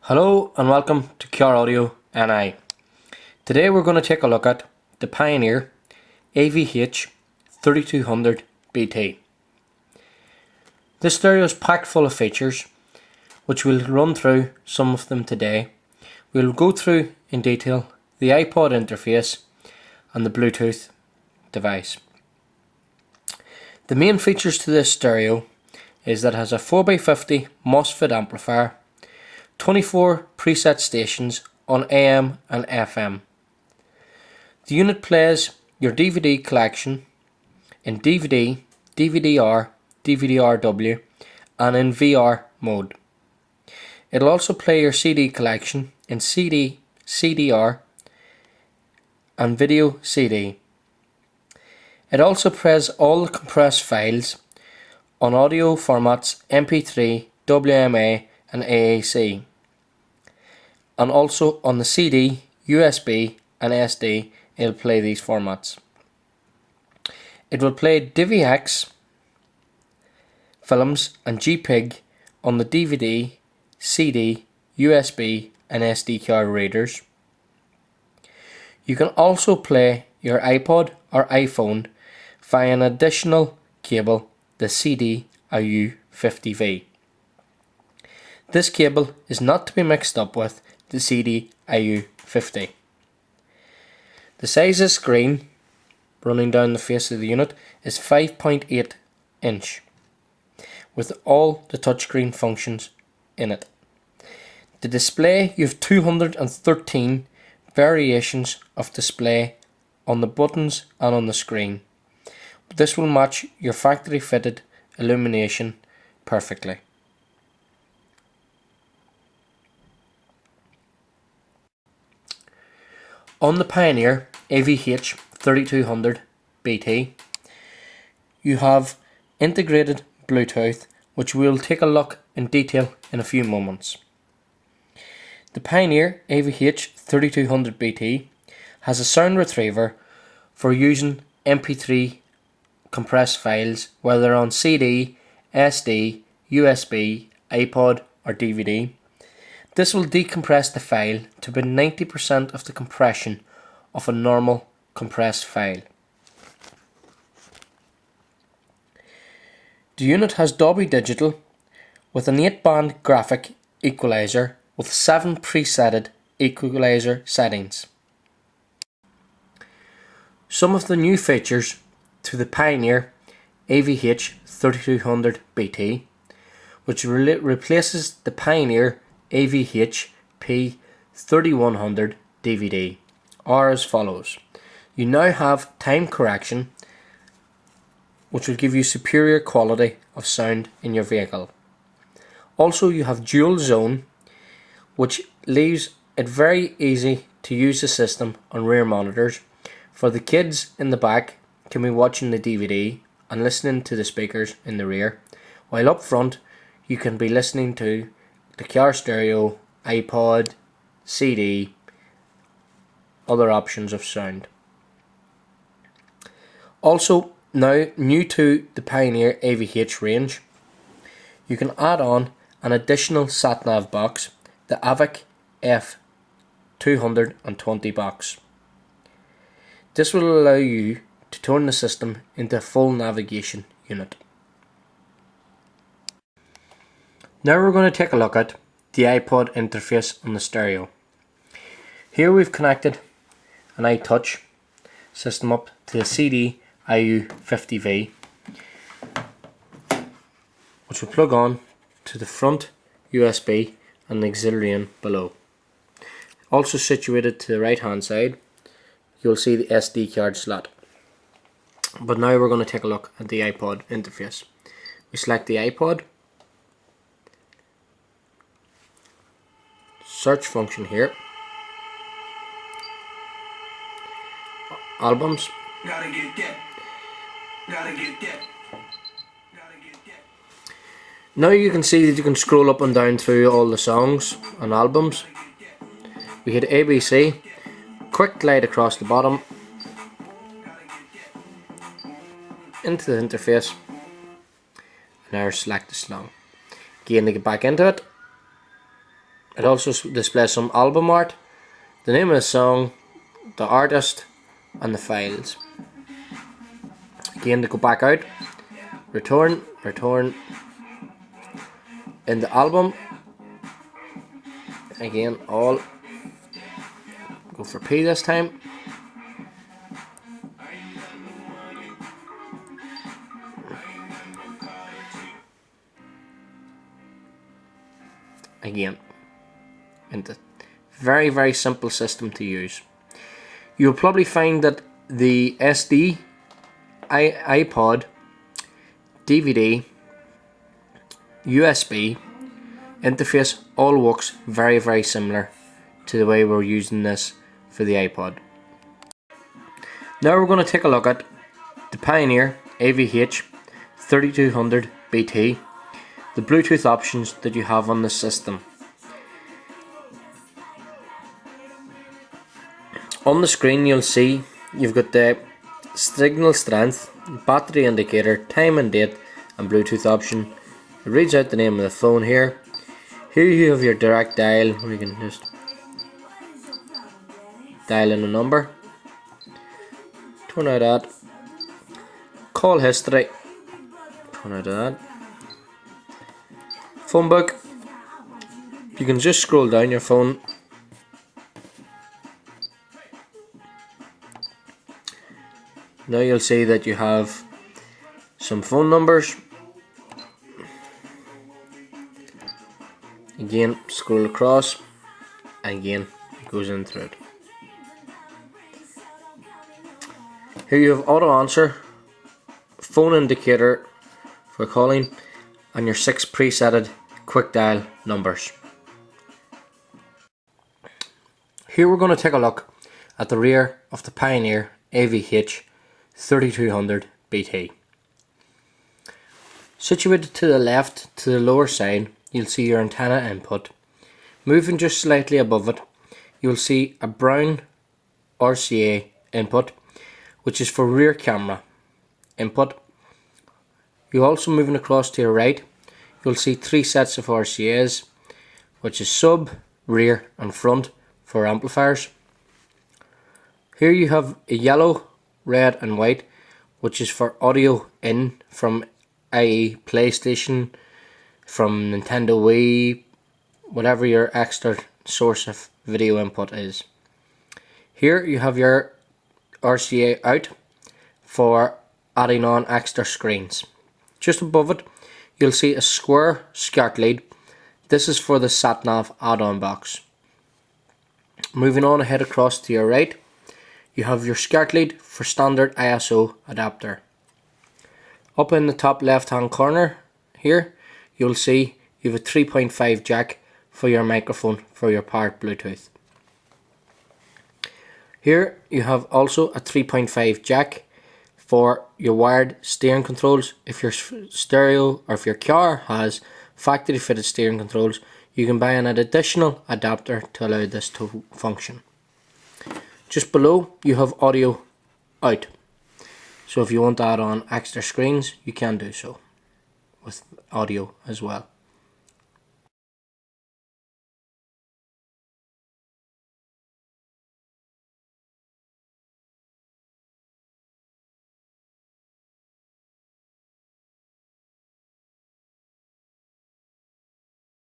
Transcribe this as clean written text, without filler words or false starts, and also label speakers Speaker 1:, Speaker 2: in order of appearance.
Speaker 1: Hello and welcome to QR Audio NI. Today we're going to take a look at the Pioneer avh-3200bt. This stereo is packed full of features which we'll run through some of them today. We'll go through in detail the iPod interface and the Bluetooth device. The main features to this stereo is that it has a 4x50 MOSFET amplifier, 24 preset stations on AM and FM. The unit plays your DVD collection in DVD, DVD-R, DVD-RW and in VR mode. It'll also play your CD collection in CD, CD-R and video CD. It also plays all the compressed files on audio formats MP3, WMA and AAC, and also on the CD, USB and SD it'll play these formats. It will play DivX films and JPEG on the DVD, CD, USB and SD card readers. You can also play your iPod or iPhone via an additional cable, the CD-IU50V. This cable is not to be mixed up with the CD-IU50. The size of the screen running down the face of the unit is 5.8 inch with all the touchscreen functions in it. The display, you have 213 variations of display on the buttons and on the screen. This will match your factory fitted illumination perfectly. On the Pioneer avh-3200bt, you have integrated Bluetooth, which we'll take a look in detail in a few moments. The Pioneer avh-3200bt has a sound retriever for using MP3 compressed files, whether on CD, SD, USB, iPod or DVD. This will decompress the file to about 90% of the compression of a normal compressed file. The unit has Dolby Digital with an 8-band graphic equalizer with 7 presetted equalizer settings. Some of the new features to the Pioneer avh-3200bt, which replaces the Pioneer avh-P3100 DVD, are as follows. You now have time correction, which will give you superior quality of sound in your vehicle. Also, you have dual zone, which leaves it very easy to use the system on rear monitors. For the kids in the back can be watching the DVD and listening to the speakers in the rear, while up front you can be listening to the car stereo, iPod, CD, other options of sound. Also, now new to the Pioneer avh range, you can add on an additional sat-nav box, the avh-F220 box. This will allow you to turn the system into a full navigation unit. Now we're going to take a look at the iPod interface on the stereo. Here we've connected an iTouch system up to the CD-IU50V, which will plug on to the front USB and the auxiliary in below. Also situated to the right hand side, you'll see the SD card slot. But now we're going to take a look at the iPod interface. We select the iPod, search function here, albums, now you can see that you can scroll up and down through all the songs and albums. We hit ABC, quick glide across the bottom into the interface, and now select the song. Again, to get back into it, It also displays some album art, the name of the song, the artist, and the files. Again, to go back out, return, in the album, again, all, go for P this time. Again, into very simple system to use. You'll probably find that the SD, iPod, DVD, USB interface all works very similar to the way we're using this for the iPod. Now we're going to take a look at the Pioneer avh-3200bt, the Bluetooth options that you have on the system. On the screen you'll see you've got the signal strength, battery indicator, time and date, and Bluetooth option. It reads out the name of the phone here. Here you have your direct dial, where you can just dial in a number. Turn out that. Call history. Turn out that. Phone book. You can just scroll down your phone. Now you'll see that you have some phone numbers. Again, scroll across, and again it goes in through it. Here you have auto answer, phone indicator for calling, and your 6 presetted quick dial numbers. Here we're going to take a look at the rear of the Pioneer avh-3200bt. Situated to the left, to the lower side, you'll see your antenna input. Moving just slightly above it, you'll see a brown RCA input, which is for rear camera input. You're also moving across to your right, you'll see 3 sets of RCAs, which is sub, rear and front for amplifiers. Here you have a yellow, red and white, which is for audio in from, i.e. PlayStation, from Nintendo Wii, whatever your extra source of video input is. Here you have your RCA out for adding on extra screens. Just above it you'll see a square SCART lead. This is for the sat-nav add-on box. Moving on ahead across to your right, you have your SCART lead for standard ISO adapter. Up in the top left hand corner here you'll see you have a 3.5 jack for your microphone for your powered Bluetooth. Here you have also a 3.5 jack for your wired steering controls. If your stereo or if your car has factory fitted steering controls, you can buy an additional adapter to allow this to function. Just below you have audio out, so if you want to add on extra screens you can do so with audio as well.